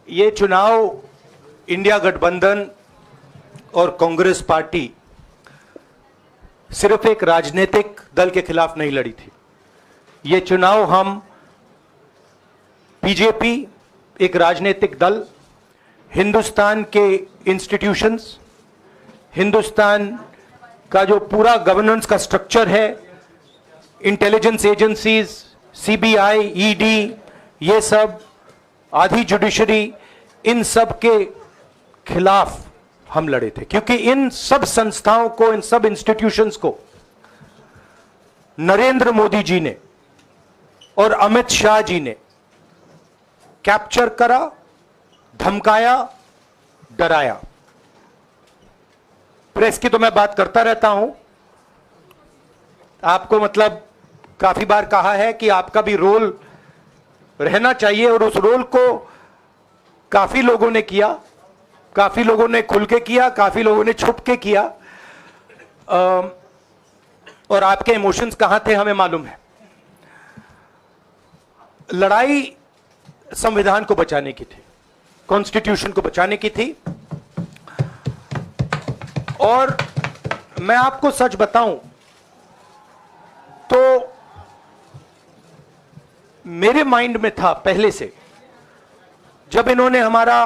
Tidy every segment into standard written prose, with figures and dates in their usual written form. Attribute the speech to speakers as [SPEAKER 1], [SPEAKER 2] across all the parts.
[SPEAKER 1] ये चुनाव इंडिया गठबंधन और कांग्रेस पार्टी सिर्फ एक राजनीतिक दल के खिलाफ नहीं लड़ी थी। ये चुनाव हम बीजेपी, एक राजनीतिक दल, हिंदुस्तान के इंस्टीट्यूशंस, हिंदुस्तान का जो पूरा गवर्नेंस का स्ट्रक्चर है, इंटेलिजेंस एजेंसीज, सीबीआई, ईडी, ये सब, आधी जुडिशरी, इन सब के खिलाफ हम लड़े थे, क्योंकि इन सब संस्थाओं को, इन सब इंस्टीट्यूशंस को नरेंद्र मोदी जी ने और अमित शाह जी ने कैप्चर करा, धमकाया, डराया। प्रेस की तो मैं बात करता रहता हूं, आपको मतलब काफी बार कहा है कि आपका भी रोल रहना चाहिए, और उस रोल को काफी लोगों ने किया, काफी लोगों ने खुल के किया, काफी लोगों ने छुप के किया, और आपके इमोशंस कहां थे हमें मालूम है। लड़ाई संविधान को बचाने की थी, कॉन्स्टिट्यूशन को बचाने की थी। और मैं आपको सच बताऊं तो मेरे माइंड में था पहले से, जब इन्होंने हमारा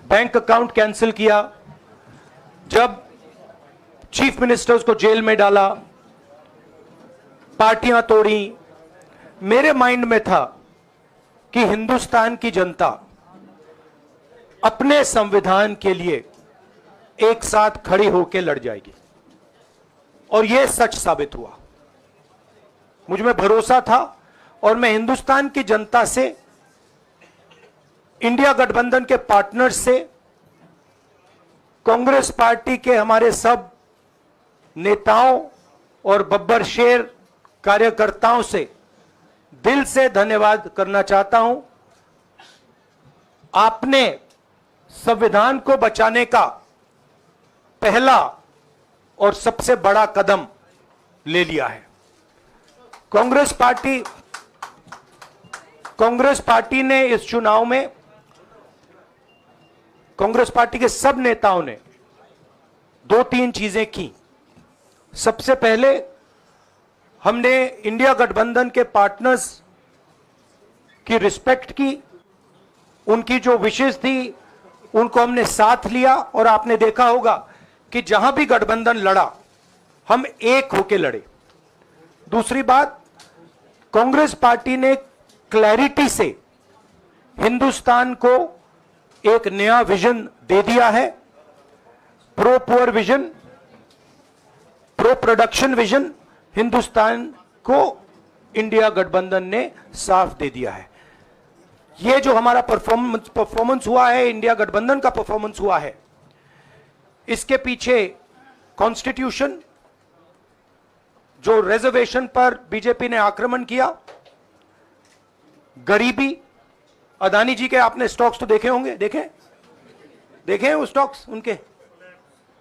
[SPEAKER 1] बैंक अकाउंट कैंसिल किया, जब चीफ मिनिस्टर्स को जेल में डाला, पार्टियां तोड़ी, मेरे माइंड में था कि हिंदुस्तान की जनता अपने संविधान के लिए एक साथ खड़ी होकर लड़ जाएगी, और यह सच साबित हुआ। मुझ में भरोसा था, और मैं हिंदुस्तान की जनता से, इंडिया गठबंधन के पार्टनर्स से, कांग्रेस पार्टी के हमारे सब नेताओं और बब्बर शेर कार्यकर्ताओं से दिल से धन्यवाद करना चाहता हूं। आपने संविधान को बचाने का पहला और सबसे बड़ा कदम ले लिया है। कांग्रेस पार्टी ने इस चुनाव में, कांग्रेस पार्टी के सब नेताओं ने 2-3 चीजें की। सबसे पहले हमने इंडिया गठबंधन के पार्टनर्स की रिस्पेक्ट की, उनकी जो विशेष थी उनको हमने साथ लिया, और आपने देखा होगा कि जहां भी गठबंधन लड़ा हम एक होकर लड़े। दूसरी बात, कांग्रेस पार्टी ने क्लैरिटी से हिंदुस्तान को एक नया विजन दे दिया है, pro poor vision, pro production vision. Hindustan को इंडिया गठबंधन ने साफ दे दिया है। यह जो हमारा परफॉर्मेंस हुआ है, इंडिया गठबंधन का परफॉर्मेंस हुआ है, इसके पीछे कॉन्स्टिट्यूशन, जो रिजर्वेशन पर बीजेपी ने आक्रमण किया, गरीबी, अदानी जी के आपने स्टॉक्स तो देखे होंगे, देखे हैं वो स्टॉक्स उनके,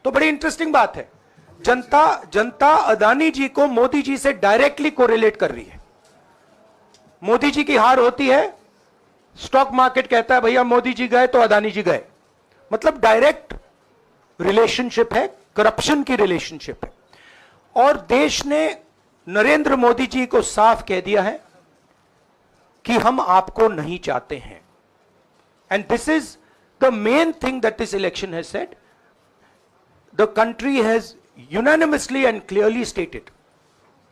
[SPEAKER 1] तो बड़ी इंटरेस्टिंग बात है। जनता अदानी जी को मोदी जी से डायरेक्टली कोरिलेट कर रही है। मोदी जी की हार होती है, स्टॉक मार्केट कहता है भैया मोदी जी गए तो अदानी जी गए, मतलब डायरेक्ट रिलेशनशिप है, करप्शन की रिलेशनशिप है। और देश ने नरेंद्र मोदी जी को साफ कह दिया है कि हम आपको नहीं चाहते हैं। And this is the main thing that this election has said. The country has unanimously and clearly stated,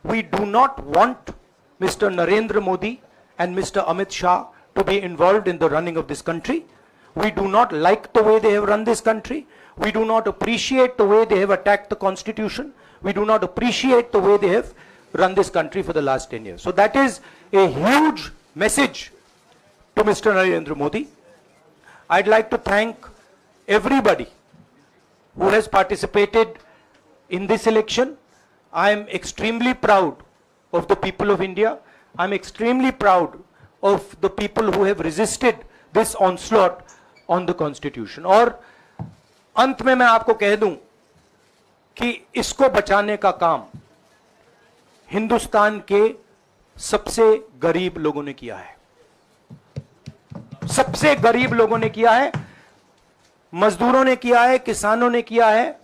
[SPEAKER 1] we do not want Mr. Narendra Modi and Mr. Amit Shah to be involved in the running of this country. We do not like the way they have run this country. We do not appreciate the way they have attacked the constitution. We do not appreciate the way they have run this country for the last 10 years. So that is a huge message to Mr. Narendra Modi. I'd like to thank everybody who has participated in this election. I am extremely proud of the people of India. I am extremely proud of the people who have resisted this onslaught on the constitution. और अंत में मैं आपको कह दूं कि इसको बचाने का काम हिंदुस्तान के सबसे गरीब लोगों ने किया है। सबसे गरीब लोगों ने किया है, मजदूरों ने किया है, किसानों ने किया है,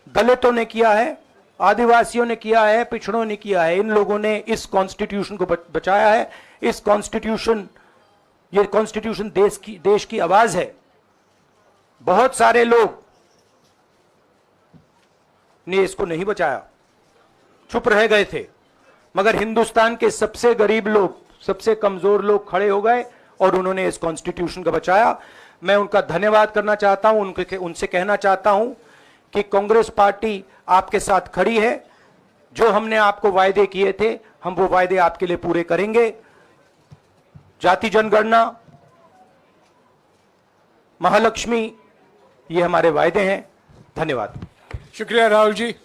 [SPEAKER 1] दलितों ने किया है, आदिवासियों ने किया है, पिछड़ों ने किया है। इन लोगों ने इस कॉन्स्टिट्यूशन को बचाया है। इस कॉन्स्टिट्यूशन, ये कॉन्स्टिट्यूशन देश की आवाज है। बहुत सारे लोग ने इसको नहीं बचाया, चुप रह गए थे, मगर हिंदुस्तान के सबसे गरीब लोग, सबसे कमजोर लोग खड़े हो गए और उन्होंने इस कॉन्स्टिट्यूशन को बचाया। मैं उनका धन्यवाद करना चाहता हूं, उनसे कहना चाहता हूं कि कांग्रेस पार्टी आपके साथ खड़ी है। जो हमने आपको वायदे किए थे, हम वो वायदे आपके लिए पूरे करेंगे। जाति जनगणना, महालक्ष्मी, ये हमारे वायदे हैं। धन्यवाद।
[SPEAKER 2] शुक्रिया राहुल जी।